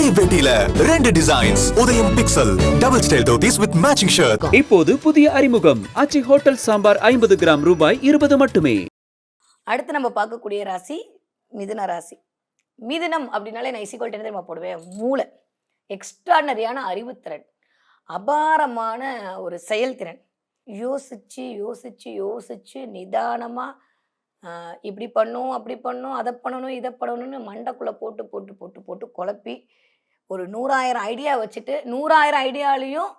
ஒரே வேட்டியில 2 டிசைன்ஸ். உதயம் pixel double style dhotis with matching shirt. இப்போது புதிய அறிமுகம் ஆச்சி ஹோட்டல் சாம்பார் 50 கிராம் ரூபாய் 20 மட்டுமே. அடுத்து நம்ம பார்க்கக்கூடிய ராசி மிதுன ராசி. மிதுனம் அப்படின்னாலே நான் இசிகோல்ட்டு என்ன தெரியுமா போடுவேன்? மூளை. எக்ஸ்ட்ராடனரியான அறிவுத்திறன், அபாரமான ஒரு செயல்திறன். யோசிச்சு யோசிச்சு யோசிச்சு நிதானமா இப்படி பண்ணும், அப்படி பண்ணும், அதை பண்ணணும், இதை பண்ணணும்னு மண்டைக்குள்ள போட்டு போட்டு போட்டு போட்டு குழப்பி ஒரு 100,000 ஐடியா வச்சுட்டு 100,000 ஐடியாலையும்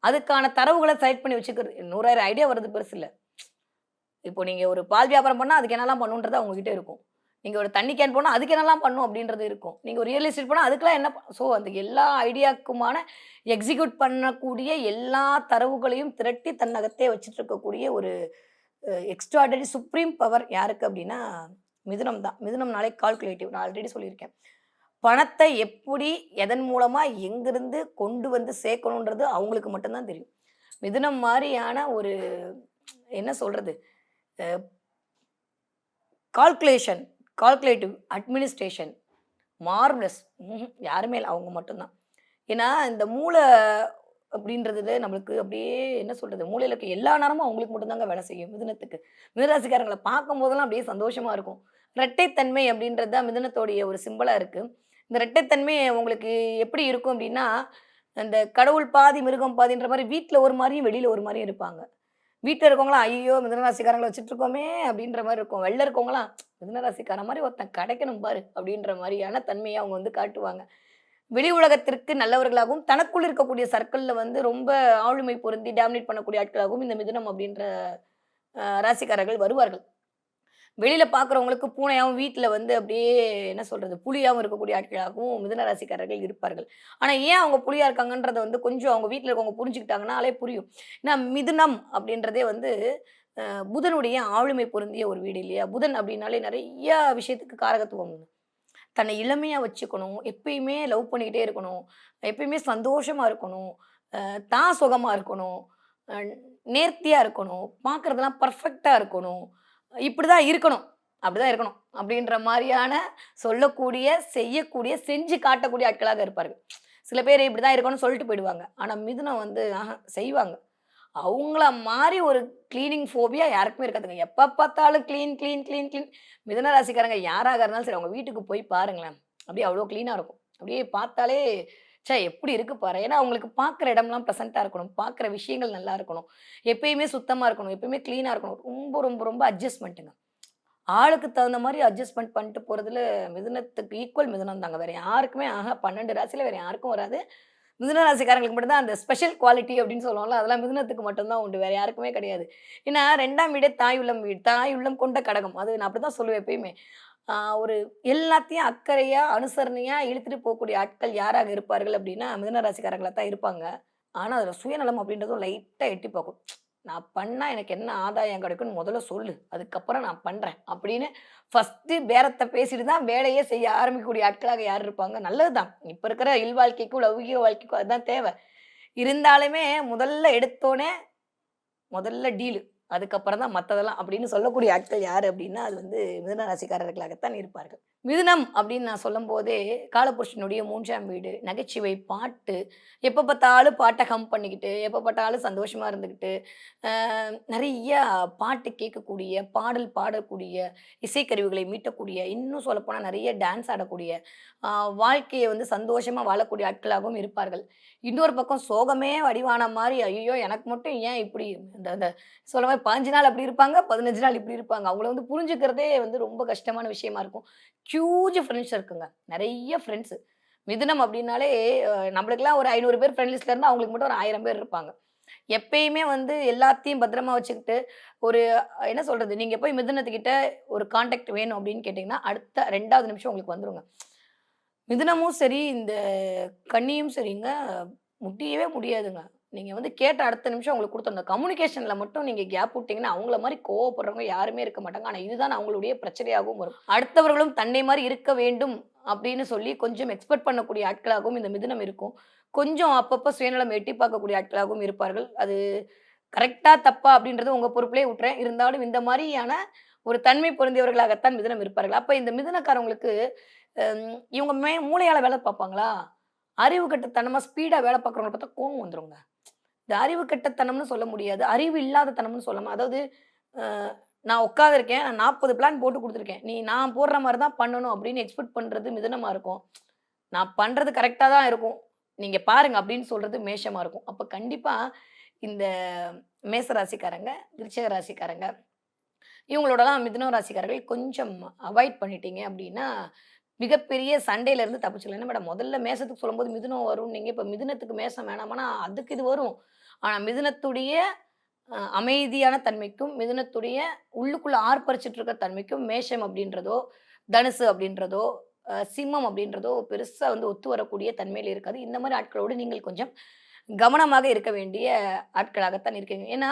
அதுக்கான தரவுகளை செலக்ட் பண்ணி வச்சுக்கிறது. 100,000 ஐடியா வர்றது பெருசு இல்லை. இப்போ நீங்க ஒரு பால் வியாபாரம் பண்ணா அதுக்கு என்னெல்லாம் பண்ணுன்றது அவங்க கிட்ட இருக்கும். நீங்க ஒரு தண்ணி கேன் போனா அதுக்கு என்னெல்லாம் பண்ணும் அப்படின்றது இருக்கும். நீங்க ஒரு ரியல் எஸ்டேட் போனா அதுக்கெல்லாம் என்ன ஸோ அந்த எல்லா ஐடியாக்குமான எக்ஸிக்யூட் பண்ணக்கூடிய எல்லா தரவுகளையும் திரட்டி தன்னகத்தே வச்சுட்டு இருக்கக்கூடிய ஒரு எக்ஸ்ட்ராடனரி சுப்ரீம் பவர் யாருக்கு அப்படின்னா மிதுனம் தான். மிதுனம்னாலே கால்குலேட்டிவ். நான் ஆல்ரெடி சொல்லியிருக்கேன். பணத்தை எப்படி எதன் மூலமா எங்கிருந்து கொண்டு வந்து சேர்க்கணுன்றது அவங்களுக்கு மட்டும்தான் தெரியும். மிதுனம் மாதிரியான ஒரு என்ன சொல்றது கால்குலேட்டிவ் அட்மினிஸ்ட்ரேஷன் மார்வலஸ் யாருமே இல்லை, அவங்க மட்டும்தான். ஏன்னா இந்த மூளை அப்படின்றது நம்மளுக்கு அப்படியே என்ன சொல்றது, மூளையில இருக்க எல்லா நேரமும் அவங்களுக்கு மட்டும்தாங்க வேலை செய்யும். மிதுனத்துக்கு மிதுனராசிக்காரங்களை பார்க்கும் போதெல்லாம் அப்படியே சந்தோஷமா இருக்கும். இரட்டைத்தன்மை அப்படின்றது தான் மிதுனத்தோடைய ஒரு சிம்பிளா இருக்கு. இந்த இரட்டைத்தன்மை உங்களுக்கு எப்படி இருக்கும் அப்படின்னா, அந்த கடவுள் பாதி மிருகம் பாதின்ற மாதிரி வீட்டில் ஒரு மாதிரியும் வெளியில ஒரு மாதிரியும் இருப்பாங்க. வீட்டில் இருக்கவங்களாம் ஐயோ மிதுனராசிக்காரங்களை வச்சுட்டு இருக்கோமே அப்படின்ற மாதிரி இருக்கும். வெளில இருக்கவங்களாம் மிதுனராசிக்கார மாதிரி ஒருத்தன் கிடைக்கணும் பாரு அப்படின்ற மாதிரியான தன்மையை அவங்க வந்து காட்டுவாங்க. வெளி உலகத்திற்கு நல்லவர்களாகவும் தனக்குள் இருக்கக்கூடிய சர்க்கிளில் வந்து ரொம்ப ஆளுமை பொருந்தி டாமினேட் பண்ணக்கூடிய ஆட்களாகவும் இந்த மிதுனம் அப்படின்ற ராசிக்காரர்கள் வருவார்கள். வெளியில பார்க்குறவங்களுக்கு பூனையாகவும் வீட்டில் வந்து அப்படியே என்ன சொல்றது புலியாகவும் இருக்கக்கூடிய ஆட்களாகவும் மிதுன ராசிக்காரர்கள் இருப்பார்கள். ஆனால் ஏன் அவங்க புலியா இருக்காங்கன்றத வந்து கொஞ்சம் அவங்க வீட்டில் இருக்கவங்க புரிஞ்சுக்கிட்டாங்கன்னாலே புரியும். ஏன்னா மிதுனம் அப்படின்றதே வந்து புதனுடைய ஆளுமை பொருந்திய ஒரு வீடு இல்லையா? புதன் அப்படின்னாலே நிறைய விஷயத்துக்கு காரகத்துவம். தன்னை இளமையா வச்சுக்கணும், எப்பயுமே லவ் பண்ணிக்கிட்டே இருக்கணும், எப்பயுமே சந்தோஷமா இருக்கணும், தான் சுகமா இருக்கணும், அ நேர்த்தியா இருக்கணும், பார்க்குறதெல்லாம் பர்ஃபெக்ட்டா இருக்கணும், இப்படிதான் இருக்கணும், அப்படிதான் இருக்கணும் அப்படின்ற மாரியான சொல்லக்கூடிய, செய்யக்கூடிய, செஞ்சு காட்டக்கூடிய ஆட்களாக இருப்பார்கள். சில பேர் இப்படிதான் இருக்கணும்னு சொல்லிட்டு போயிடுவாங்க. ஆனா மிதுனம் வந்து செய்வாங்க. அவங்கள மாரி ஒரு கிளீனிங் ஃபோபியா யாருக்குமே இருக்காதுங்க. எப்ப பார்த்தாலும் கிளீன், கிளீன், கிளீன், கிளீன். மிதுன ராசிக்காரங்க யாராக இருந்தாலும் சரி, அவங்க வீட்டுக்கு போய் பாருங்களேன். அப்படியே அவ்வளோ கிளீனா இருக்கும். அப்படியே பார்த்தாலே ச்சே எப்படி இருக்கு பாரு. ஏன்னா அவங்களுக்கு பார்க்குற இடம்லாம் ப்ளசன்ட்டா இருக்கணும். பார்க்குற விஷயங்கள் நல்லா இருக்கணும். எப்பயுமே சுத்தமா இருக்கணும். எப்பயுமே கிளீனா இருக்கணும். ரொம்ப, ரொம்ப, ரொம்ப அட்ஜஸ்ட்மென்ட்டுங்க. ஆளுக்கு தகுந்த மாரி அட்ஜஸ்ட்மென்ட் பண்ணிட்டு போறதுல மிதுனத்துக்கு ஈக்குவல் மிதுனம் தாங்க. வேற யாருக்குமே 12 ராசியில வேற யாருக்கும் வராது. மிதுன ராசிக்காரங்களுக்கு மட்டும் தான் அந்த ஸ்பெஷல் குவாலிட்டி அப்படின்னு சொல்லுவோம்ல, அதெல்லாம் மிதுனத்துக்கு மட்டும் தான் உண்டு. வேற யாருக்குமே கிடையாது. ஏன்னா 2ஆம் வீடே தாய் உள்ளம் வீடு. தாய் உள்ளம் கொண்ட கடகம். அது நான் அப்படிதான் சொல்லுவேன் எப்பயுமே. ஒரு எல்லாத்தையும் அக்கறையா, அனுசரணையா இழுத்துட்டு போகக்கூடிய ஆட்கள் யாராக இருப்பார்கள் அப்படின்னா, மிதுன ராசிக்காரங்களா தான் இருப்பாங்க. ஆனா, அதில சுயநலம் அப்படின்றதும் லைட்டா எட்டி பார்க்கும். நான் பண்ணா எனக்கு என்ன ஆதாயம் கிடைக்கும்னு முதல்ல சொல்லு. அதுக்கப்புறம் நான் பண்றேன். அப்படின்னு ஃபர்ஸ்ட்டு பேரத்த பேசிட்டு தான் வேலையே செய்ய ஆரம்பிக்கக்கூடிய ஆட்களாக யார் இருப்பாங்க? நல்லது தான். இப்ப இருக்கிற இல்வாழ்க்கைக்கும், லௌகீக வாழ்க்கைக்கும் அதுதான் தேவை. இருந்தாலுமே முதல்ல எடுத்தோனே முதல்ல டீலு. அதுக்கப்புறம் தான் மத்ததெல்லாம் அப்படின்னு சொல்லக்கூடிய ஆட்கள் யாரு அப்படின்னா, அது வந்து மிதுன ராசிக்காரர்களாகத்தான் இருப்பார்கள். மிதுனம் அப்படின்னு நான் சொல்லும்போதே, காலபுருஷனுடைய 3ஆம் வீடு, நகைச்சுவை, பாட்டு, எப்ப பார்த்தாலும் பாட்ட ஹம் பண்ணிக்கிட்டு, எப்ப பார்த்தாலும் சந்தோஷமா இருந்துகிட்டு, நெறைய பாட்டு கேட்கக்கூடிய, பாடல் பாடக்கூடிய, இசைக்கருவிகளை மீட்டக்கூடிய, இன்னும் சொல்லப்போனா நெறைய டான்ஸ் ஆடக்கூடிய, அ வாழ்க்கைய வந்து சந்தோஷமா வாழக்கூடிய ஆட்களாகவும் இருப்பார்கள். இன்னொரு பக்கம் சோகமே வடிவான மாரி, ஐய்யயோ! எனக்கு மட்டும் ஏன் இப்படி இந்த இந்த சொல்ல மாரி 15 நாள் அப்படி இருப்பாங்க, 15 நாள் இப்படி இருப்பாங்க. அவங்கள வந்து புரிஞ்சுக்கிறதே வந்து ரொம்ப கஷ்டமான விஷயமா இருக்கும். ஹியூஜ் ஃப்ரெண்ட்ஸ் இருக்குங்க. நெறைய ஃப்ரெண்ட்ஸ். மிதுனம் அப்படின்னாலே நம்மளுக்கெல்லாம் ஒரு 500 பேர் ஃப்ரெண்ட் லிஸ்ட்ல இருந்தா, அவங்களுக்கு மட்டும் ஒரு 1000 பேர் இருப்பாங்க. எப்பயுமே வந்து எல்லாத்தையும் பத்திரமா வச்சுக்கிட்டு, ஒரு என்ன சொல்றது, நீங்க போய் மிதுனத்துக்கிட்ட ஒரு கான்டாக்ட் வேணும் அப்படின்னு கேட்டீங்கன்னா, அடுத்த 2வது நிமிஷம் உங்களுக்கு வந்துருங்க. மிதுனமும் சரி, இந்த கன்னியும் சரிங்க, முடியவே முடியாதுங்க. நீங்க வந்து கேட்ட அடுத்த நிமிஷம் உங்களுக்கு குடுத்துரும். அந்த கம்யூனிகேஷன்ல மட்டும் நீங்க கேப் விட்டீங்கன்னா, அவங்கள மாரி கோவப்படுறவங்க யாருமே இருக்க மாட்டாங்க. ஆனா இதுதான் அவங்களுடைய பிரச்சனையாகவும் வரும். அடுத்தவர்களும் தன்னை மாரி இருக்க வேண்டும் அப்படின்னு சொல்லி கொஞ்சம் எக்ஸ்பெக்ட் பண்ணக்கூடிய ஆட்களாகவும் இந்த மிதுனம் இருக்கும். கொஞ்சம் அப்பப்ப சுயநலம் எட்டி பார்க்கக்கூடிய ஆட்களாகவும் இருப்பார்கள். அது கரெக்ட்டா, தப்பா அப்படின்றது உங்க பொறுப்பிலே விட்டுறேன். இருந்தாலும் இந்த மாரியான ஒரு தன்மை பொருந்தியவர்களாகத்தான் மிதுனம் இருப்பார்கள். அப்ப இந்த மிதுனக்காரவங்களுக்கு இவங்க மூளையால வேலை பார்ப்பாங்களா? அறிவு கெட்டத்தனமா ஸ்பீடா வேலை பார்க்குறவங்கள பார்த்தா கோவம் வந்துருங்க. இது அறிவு கெட்டத்தனம்னு சொல்ல முடியாது. அறிவு இல்லாத தனம்னு சொல்லலாம். அதாவது அ நான் உட்காந்துருக்கேன். நான் 40 பிளான் போட்டு குடுத்துருக்கேன். நீ நான் போடுற மாரி தான் பண்ணணும் அப்படின்னு எக்ஸ்பெக்ட் பண்றது மிதுனமா இருக்கும். நான் பண்றது கரெக்ட்டா தான் இருக்கும். நீங்க பாருங்க அப்படின்னு சொல்றது மேஷமா இருக்கும். அப்ப கண்டிப்பா இந்த மேச ராசிக்காரங்க, விருச்சிக ராசிக்காரங்க இவங்களோடலாம் மிதுன ராசிக்காரர்கள் கொஞ்சம் அவாய்ட் பண்ணிட்டீங்க அப்படின்னா, மிகப்பெரிய சண்டையிலருந்து தப்பிச்சுக்கலாம். என்ன மேடம் முதல்ல மேசத்துக்கு சொல்லும்போது மிதுனம் வரும்னீங்க. இப்ப மிதுனத்துக்கு மேசம் வேணாமான்னா, அதுக்கு இது வரும். ஆனா மிதுனத்துடைய அமைதியான தன்மைக்கும், மிதுனத்துடைய உள்ளுக்குள்ள ஆர்ப்பரிச்சுட்டு இருக்க தன்மைக்கும் மேஷம் அப்படின்றதோ, தனுசு அப்படின்றதோ, சிம்மம் அப்படின்றதோ பெருசா வந்து ஒத்து வரக்கூடிய தன்மையில இருக்காது. இந்த மாரி ஆட்களோடு நீங்கள் கொஞ்சம் கவனமாக இருக்க வேண்டிய ஆட்களாகத்தான் இருக்கீங்க. ஏன்னா,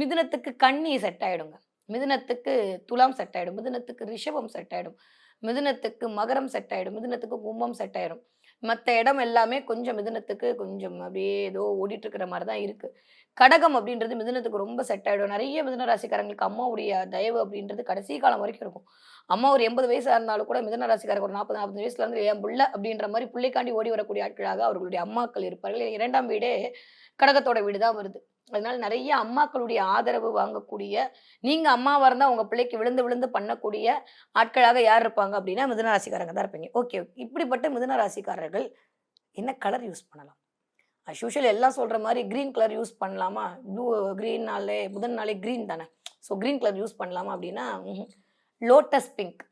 மிதுனத்துக்கு கன்னி செட் ஆயிடுங்க. மிதுனத்துக்கு துலாம் செட் ஆயிடும். மிதுனத்துக்கு ரிஷபம் செட் ஆயிடும். மிதுனத்துக்கு மகரம் செட் ஆயிடும். மிதுனத்துக்கு கும்பம் செட் ஆயிரும். மத்த இடம் எல்லாமே கொஞ்சம் மிதுனத்துக்கு கொஞ்சம் அப்படியே ஏதோ ஓடிட்டு இருக்கிற மாரி தான் இருக்கு. கடகம் அப்படின்றது மிதுனத்துக்கு ரொம்ப செட் ஆயிடும். நெறைய மிதுன ராசிக்காரங்களுக்கு அம்மாவுடைய தயவு அப்படின்றது கடைசி காலம் வரைக்கும் இருக்கும். அம்மா ஒரு 80 வயசா இருந்தாலும் கூட மிதுன ராசிக்காரங்க ஒரு 40, 45 வயசுல இருந்து என் புள்ள அப்படின்ற மாரி புள்ளைக்காண்டி ஓடி வரக்கூடிய ஆட்களாக அவர்களுடைய அம்மாக்கள் இருப்பார்கள். 2ஆம் வீடே கடகத்தோட வீடு தான் வருது. அதனால நெறைய அம்மாக்களுடைய ஆதரவு வாங்கக்கூடிய, நீங்க அம்மாவா இருந்தா உங்க பிள்ளைக்கு விழுந்து விழுந்து பண்ணக்கூடிய ஆட்களாக யார் இருப்பாங்க அப்படின்னா, மிதுன ராசிக்காரங்க தான் இருப்பீங்க. ஓகே. இப்படிப்பட்ட மிதுன ராசிக்காரர்கள் என்ன கலர் யூஸ் பண்ணலாம்? அஸ் யூசுவல் எல்லாம் சொல்ற மாரி கிரீன் கலர் யூஸ் பண்ணலாமா? கிரீன்னாலே புதன்னாலே கிரீன் தானே. ஸோ கிரீன் கலர் யூஸ் பண்ணலாமா அப்படின்னா, லோட்டஸ் பிங்க்.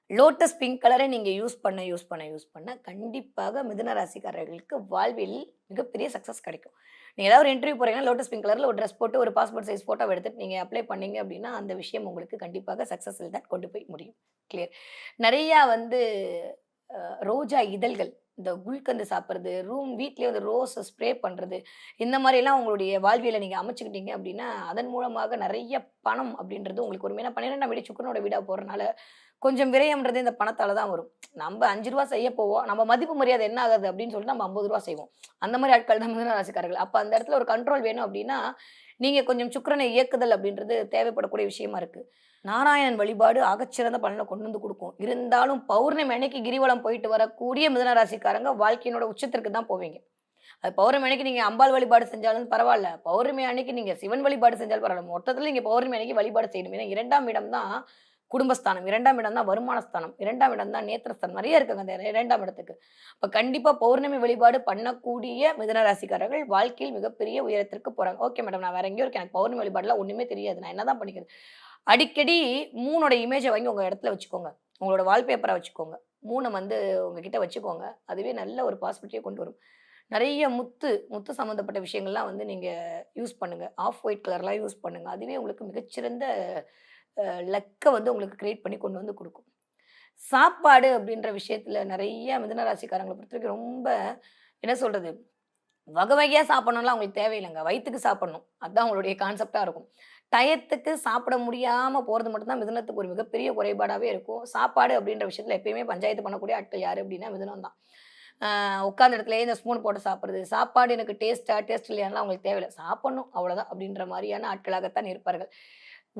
லோட்டஸ் பிங்க் கலரை நீங்க யூஸ் பண்ண கண்டிப்பாக மிதுன ராசிக்காரர்களுக்கு வாழ்வில் மிகப்பெரிய சக்சஸ் கிடைக்கும். நீங்க ஏதாவது ஒரு இன்டர்வியூ போறீங்கன்னா, லோட்டஸ் பிங்க் கலர்ல ஒரு ட்ரெஸ் போட்டு ஒரு பாஸ்போர்ட் சைஸ் ஃபோட்டோவ எடுத்துட்டு நீங்க அப்ளை பண்ணீங்க அப்டின்னா, அந்த விஷயம் உங்களுக்கு கண்டிப்பாக சக்சஸ்ல தான் கொண்டு போய் முடியும். கிளியர். நெறையா வந்து அ ரோஜா இதழ்கள், இந்த குல்கந்து சாப்பிடுறது, வீட்லயே வந்து ரோஸ ஸ்ப்ரே பண்றது, இந்த மாரிலாம் உங்களுடைய வாழ்வியல நீங்க அமைச்சுக்கிட்டீங்க அப்டின்னா, அதன் மூலமாக நெறைய பணம் அப்டின்றது உங்களுக்கு வரும். ஏன்னா 12ஆம் வீடு சுக்கிரனோட வீடா போறனால, கொஞ்சம் விரயம்ன்றது இந்த பணத்தால தான் வரும். நம்ப ரூ. 5 செய்ய போவோம். நம்ம மதிப்பு மரியாதை என்ன ஆகுது அப்படின்னு சொல்லிட்டு நம்ம ரூ. 50 செய்வோம். அந்த மாரி ஆட்கள் தான் மிதுன ராசிக்காரர்கள். அப்ப அந்த இடத்துல ஒரு கண்ட்ரோல் வேணும் அப்படின்னா, நீங்க கொஞ்சம் சுக்கிரனை இயக்குதல் அப்படின்றது தேவைப்படக்கூடிய விஷயமா இருக்கு. நாராயணன் வழிபாடு ஆகச்சிறந்த பலன கொண்டு வந்து குடுக்கும். இருந்தாலும் பௌர்ணமி அன்னைக்கு கிரிவலம் போயிட்டு வரக்கூடிய மிதுன ராசிக்காரங்க வாழ்க்கையினோட உச்சத்திற்கு தான் போவீங்க. அது பௌர்ணமி அன்னைக்கு நீங்க அம்பாள் வழிபாடு செஞ்சாலும் பரவால்ல. பௌர்ணமி அன்னைக்கு நீங்க சிவன் வழிபாடு செஞ்சாலும் பரவால்ல. மொத்தத்துல நீங்க பௌர்ணமி அன்னைக்கு வழிபாடு செய்யணும். ஏன்னா 2ஆம் இடம் தான் குடும்பஸ்தானம். 2ஆம் இடம் தான் வருமான ஸ்தானம். 2ஆம் இடம் தான் நேத்திரஸ்தானம். நெறைய இருக்குங்க அந்த 2ஆம் இடத்துக்கு. அப்ப கண்டிப்பா பௌர்ணமி வழிபாடு பண்ணக்கூடிய மிதுன ராசிக்காரர்கள் வாழ்க்கையில் மிகப்பெரிய உயரத்திற்கு போறாங்க. ஓகே மேடம் நான் வேற எங்கேயோ இருக்கேன். எனக்கு பௌர்ணமி வழிபாடுலாம் ஒண்ணுமே தெரியாது. நான் என்னதான் பண்ணிக்கிறது? அடிக்கடி 3ஓட இமேஜ வாங்கி உங்க இடத்துல வச்சுக்கோங்க. உங்களோட வால்பேப்பரா வச்சுக்கோங்க. 3 வந்து உங்ககிட்ட வச்சுக்கோங்க. அதுவே நல்ல ஒரு பாசிட்டிவிட்டிய கொண்டு வரும். நெறைய முத்து சம்மந்தப்பட்ட விஷயங்கள்லாம் வந்து நீங்க யூஸ் பண்ணுங்க. ஆஃப் ஒயிட் கலர்லாம் யூஸ் பண்ணுங்க. அதுவே உங்களுக்கு மிகச்சிறந்த லக்க வந்து உங்களுக்கு கிரியேட் பண்ணி கொண்டு வந்து குடுக்கும். சாப்பாடு அப்படின்ற விஷயத்துல நெறைய மிதுன ராசிக்காரங்கள பொறுத்தவரைக்கும் ரொம்ப என்ன சொல்றது? வகை வகையா சாப்பிடணும்லாம் அவங்களுக்கு தேவையில்லங்க. வயித்துக்கு சாப்பிடணும். அதான் அவங்களுடைய கான்செப்ட்டா இருக்கும். டயத்துக்கு சாப்பிட முடியாம போறது மட்டும் தான் மிதுனத்துக்கு ஒரு மிகப்பெரிய குறைபாடாவே இருக்கும். சாப்பாடு அப்படின்ற விஷயத்துல எப்பயுமே பஞ்சாயத்து பண்ணக்கூடிய ஆட்கள் யாரு அப்படின்னா மிதுனம் தான். உட்கார்ந்த இடத்துலயே இந்த ஸ்பூன் போட்டு சாப்பிடுறது. சாப்பாடு எனக்கு டேஸ்ட் இல்லையான்லாம் அவங்களுக்கு தேவையில்ல. சாப்பிடணும் அவ்வளோதான் அப்படின்ற மாரியான ஆட்களாகத்தான் இருப்பார்கள்.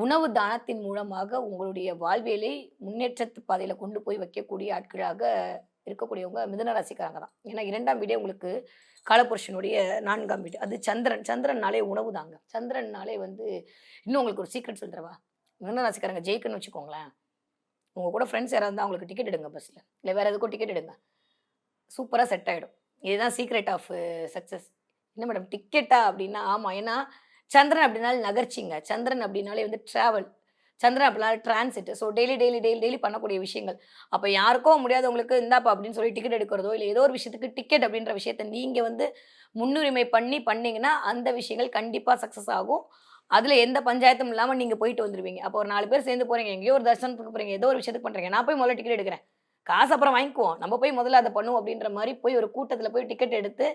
உணவு தானத்தின் மூலமாக உங்களுடைய வாழ்வியலை முன்னேற்றத்து பாதையில கொண்டு போய் வைக்கக்கூடிய ஆட்களாக இருக்கக்கூடியவங்க மிதுன ராசிக்காரங்க தான். ஏன்னா 2ஆம் வீடே உங்களுக்கு காலபுருஷனுடைய 4ஆம் வீடு. அது சந்திரன். சந்திரன்னாலே உணவு தாங்க. சந்திரன்னாலே வந்து இன்னும் உங்களுக்கு ஒரு சீக்ரெட் சொல்றவா? மிதுன ராசிக்காரங்க ஜெயிக்கணும்னு வச்சுக்கோங்களேன். உங்க கூட ஃப்ரெண்ட்ஸ் யாராவது இருந்தா அவங்களுக்கு டிக்கெட் எடுங்க பஸ்ல. இல்ல வேற எதுக்கோ டிக்கெட் எடுங்க. சூப்பரா செட் ஆயிடும். இதுதான் சீக்ரெட் ஆஃப் சக்சஸ். என்ன மேடம் டிக்கெட்டா? அப்டின்னா, ஆமா. ஏன்னா சந்திரன் அப்டின்னாலே நகர்ச்சிங்க. சந்திரன் அப்டின்னாலே வந்து டிராவல். சந்திரன் அப்டின்னாலே டிரான்சிட். ஸோ டெய்லி பண்ணக்கூடிய விஷயங்கள். அப்ப யாருக்கோ முடியாதவங்களுக்கு இந்தாப்பா அப்டின்னு சொல்லி டிக்கெட் எடுக்கிறதோ, இல்ல ஏதோ ஒரு விஷயத்துக்கு டிக்கெட் அப்டின்ற விஷயத்த நீங்க வந்து முன்னுரிமை பண்ணீங்கன்னா, அந்த விஷயங்கள் கண்டிப்பா சக்சஸ் ஆகும். அதுல எந்த பஞ்சாயத்தும் இல்லாம நீங்க போயிட்டு வந்துருவீங்க. அப்போ ஒரு 4 பேர் சேர்ந்து போறீங்க. எங்கேயோ ஒரு தரிசனத்துக்கு போறீங்க. ஏதோ ஒரு விஷயத்துக்கு பண்றீங்க. நான் போய் முதல்ல டிக்கெட் எடுக்கிறேன். காசு அப்புறம் வாங்கிக்குவோம். நம்ம போய் முதல்ல அத பண்ணுவோம் அப்டின்ற மாரி போய் ஒரு கூட்டத்துல போய் டிக்கெட் எடுத்து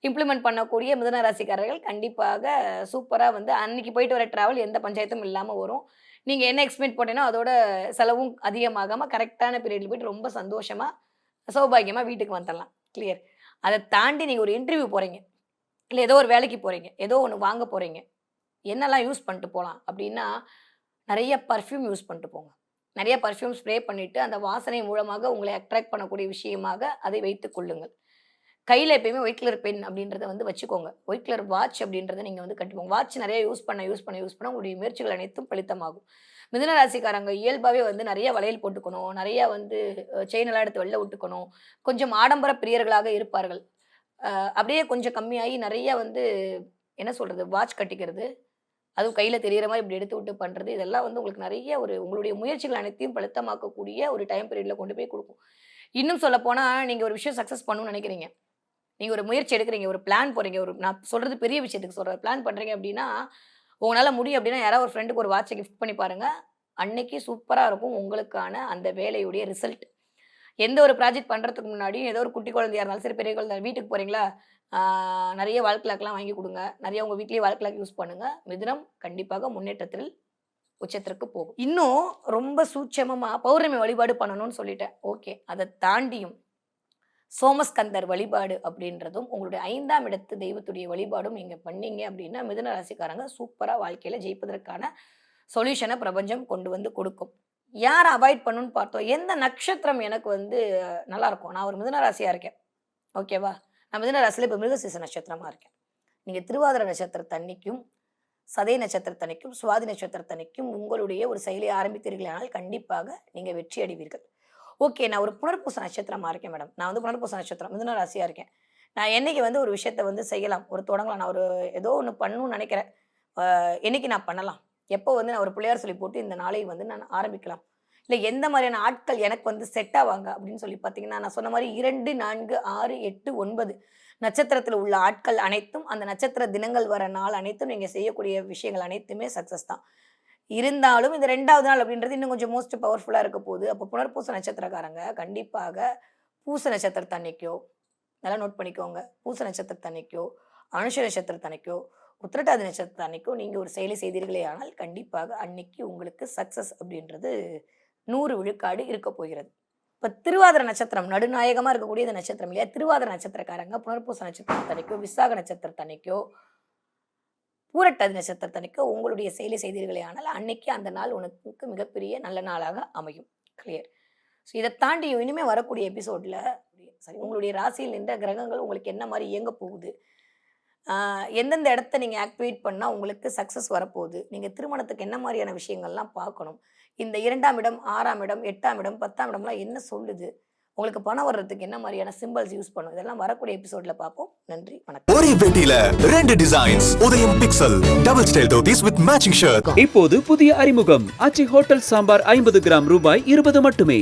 இம்ப்ளிமெண்ட் பண்ணக்கூடிய மிதுன ராசிக்காரர்கள் கண்டிப்பாக சூப்பரா வந்து அன்னைக்கு போயிட்டு வர டிராவல் எந்த பஞ்சாயத்தும் இல்லாம வரும். நீங்க என்ன எக்ஸ்பெக்ட் பண்ணீங்களோ அதோட செலவும் அதிகமாகாம கரெக்ட்டான பீரியட்ல போயிட்டு ரொம்ப சந்தோஷமா, சௌபாக்கியமா வீட்டுக்கு வந்துரலாம். கிளியர். அத தாண்டி நீங்க ஒரு இன்டர்வியூ போறீங்க. இல்ல ஏதோ ஒரு வேலைக்கு போறீங்க. ஏதோ ஒண்ணு வாங்க போறீங்க. என்னலாம் யூஸ் பண்ணிட்டு போலாம் அப்டின்னா, நெறைய பெர்ஃப்யூம் யூஸ் பண்ணிட்டு போங்க. நிறைய பர்ஃப்யூம் ஸ்ப்ரே பண்ணிட்டு அந்த வாசனை மூலமாக உங்களை அட்ராக்ட் பண்ணக்கூடிய விஷயமாக அதை வைத்துக் கொள்ளுங்கள். கையில எப்பயுமே ஒயிட் கலர் பென் அப்படின்றத வந்து வச்சுக்கோங்க. ஒயிட் கலர் வாட்ச் அப்படின்றத நீங்க வந்து கட்டிக்கோங்க. வாட்ச் நிறைய யூஸ் பண்ண உங்களுடைய முயற்சிகள் அனைத்தும் பலிதமாகும். மிதுன ராசிக்காரங்க இயல்பாவே வந்து நிறைய வளையல் போட்டுக்கணும். நிறைய வந்து செயின் எல்லாம் எடுத்து வெளில விட்டுக்கணும். கொஞ்சம் ஆடம்பர பிரியர்களாக இருப்பார்கள். அப்படியே கொஞ்சம் கம்மியாகி நிறைய வந்து என்ன சொல்றது? வாட்ச் கட்டிக்கிறது. அதுவும் கையில தெரியிற மாரி இப்படி எடுத்து விட்டு பண்றது. இதெல்லாம் வந்து உங்களுக்கு நிறைய உங்களுடைய முயற்சிகள் அனைத்தையும் பலிதமாக்கக்கூடிய ஒரு டைம் பீரியட்ல கொண்டு போய் குடுக்கும். இன்னும் சொல்லப்போனா, நீங்க ஒரு விஷயம் சக்சஸ் பண்ணணும்னு நெனைக்கிறீங்க. நீங்க ஒரு முயற்சி எடுக்குறீங்க. ஒரு பிளான் போடுறீங்க. நான் சொல்றது பெரிய விஷயத்துக்கு சொல்றேன். பிளான் பண்றீங்க அப்டின்னா, உங்களால முடியும் அப்டின்னா, யாராவது ஒரு ஃப்ரெண்டுக்கு ஒரு வாட்ச கிஃப்ட் பண்ணி பாருங்க. அன்னைக்கு சூப்பரா இருக்கும் உங்களுக்கான அந்த வேலையுடைய ரிசல்ட். எந்த ஒரு ப்ராஜெக்ட் பண்றதுக்கு முன்னாடியும் ஏதோ ஒரு குட்டி குழந்தையா இருந்தாலும் சரி, பெரிய குழந்தை வீட்டுக்கு போறீங்களா, நெறைய வால் கிளாக்லாம் வாங்கி குடுங்க. நெறைய உங்க வீட்லயே வால் கிளாக் யூஸ் பண்ணுங்க. மிதுனம் கண்டிப்பாக முன்னேற்றத்தில் உச்சத்திற்கு போகும். இன்னும் ரொம்ப சூட்சமமா பௌர்ணமி வழிபாடு பண்ணணும்னு சொல்லிட்டேன். ஓகே. அத தாண்டியும் சோமஸ்கந்தர் வழிபாடு அப்படின்றதும், உங்களுடைய 5ஆம் இடத்து தெய்வத்துடைய வழிபாடும் நீங்க பண்ணீங்க அப்படின்னா, மிதுன ராசிக்காரங்க சூப்பரா வாழ்க்கையில ஜெயிப்பதற்கான சொல்யூஷன பிரபஞ்சம் கொண்டு வந்து கொடுக்கும். யார அவாய்ட் பண்ணணும்னு பார்த்தோம். எந்த நட்சத்திரம் எனக்கு வந்து நல்லாருக்கும். நான் ஒரு மிதுன ராசியா இருக்கேன். ஓகேவா? நான் மிதுன ராசியில இப்ப மிருகசீரிஷ நட்சத்திரமா இருக்கேன். நீங்க திருவாதிரை நட்சத்திரத்தன்னைக்கும், சதய நட்சத்திரத்தன்னைக்கும், சுவாதி நட்சத்திரத்தன்னைக்கும் உங்களுடைய ஒரு செயலை ஆரம்பித்தீர்களானால் கண்டிப்பாக நீங்க வெற்றி அடைவீர்கள். ஓகே. நான் ஒரு புனர்பூச நட்சத்திரமா இருக்கேன் மேடம். நான் வந்து புனர்பூச நட்சத்திரம், மிதுன ராசியா இருக்கேன். நான் என்னைக்கு வந்து ஒரு விஷயத்த வந்து செய்யலாம், தொடங்கலாம். நான் ஏதோ ஒண்ணு பண்ணணும்னு நெனைக்கிறேன். என்னைக்கு நான் பண்ணலாம்? எப்போ வந்து நான் ஒரு பிள்ளையார் சொல்லி போட்டு இந்த நாளை வந்து நான் ஆரம்பிக்கலாம்? இல்ல எந்த மாதிரியான ஆட்கள் எனக்கு வந்து செட் ஆவாங்க அப்படின்னு சொல்லி பார்த்தீங்கன்னா, நான் சொன்ன மாரி 2, 4, 6, 8, 9 நட்சத்திரத்தில உள்ள ஆட்கள் அனைத்தும், அந்த நட்சத்திர தினங்கள் வர நாள் அனைத்தும் நீங்க செய்யக்கூடிய விஷயங்கள் அனைத்துமே சக்சஸ் தான். இருந்தாலும் இந்த 2வது நாள் அப்படின்றது இன்னும் கொஞ்சம் மோஸ்ட் பவர்ஃபுல்லா இருக்க போகுது. அப்போ புனர்பூச நட்சத்திரக்காரங்க கண்டிப்பாக பூச நட்சத்திரத்தன்னைக்கோ, நல்லா நோட் பண்ணிக்கோங்க. பூச நட்சத்திரத்தன்னைக்கோ, அனுஷ நட்சத்திரத்தன்னைக்கோ, உத்திரட்டாதி நட்சத்திரத்தன்னைக்கோ நீங்க ஒரு செயலை செய்தீர்களே ஆனால் கண்டிப்பாக அன்னைக்கு உங்களுக்கு சக்சஸ் அப்படின்றது 100 விழுக்காடு இருக்க போகிறது. இப்ப திருவாதிரை நட்சத்திரம் நடுநாயகமா இருக்கக்கூடிய இந்த நட்சத்திரம் இல்லையா? திருவாதிரை நட்சத்திரக்காரங்க புனர்பூச நட்சத்திரத்தன்னைக்கோ, விசாக நட்சத்திரத்தன்னைக்கோ, பூரட்டாதி நட்சத்திரத்தன்னைக்கோ உங்களுடைய செயலை செய்தீர்களே ஆனால் அன்னைக்கு அந்த நாள் உனக்கு மிகப்பெரிய நல்ல நாளாக அமையும். கிளியர். ஸோ இதை தாண்டி இனிமே வரக்கூடிய எபிசோட்ல உங்களுடைய ராசியில் நின்ற கிரகங்கள் உங்களுக்கு என்ன மாதிரி இயங்க போகுது, எந்தெந்த இடத்த நீங்க ஆக்டிவேட் பண்ணா உங்களுக்கு சக்சஸ் வரப்போகுது, நீங்க திருமணத்துக்கு என்ன மாதிரியான விஷயங்கள்லாம் பார்க்கணும், இந்த 2ஆம் இடம், 6ஆம் இடம், 8ஆம் இடம், 10ஆம் இடம்லாம் என்ன சொல்லுது, உங்களுக்கு பணம் வர்றதுக்கு என்ன மாதிரியான சிம்பல்ஸ் யூஸ் பண்ணும், இதெல்லாம் வரக்கூடிய எபிசோட்ல பார்ப்போம். நன்றி, வணக்கம். ஒரே வேட்டியில 2 டிசைன்ஸ். உதயம் pixel double style dhotis with matching shirt. இப்போது புதிய அறிமுகம் ஆச்சி ஹோட்டல் சாம்பார் 50 கிராம் ரூபாய் 20 மட்டுமே.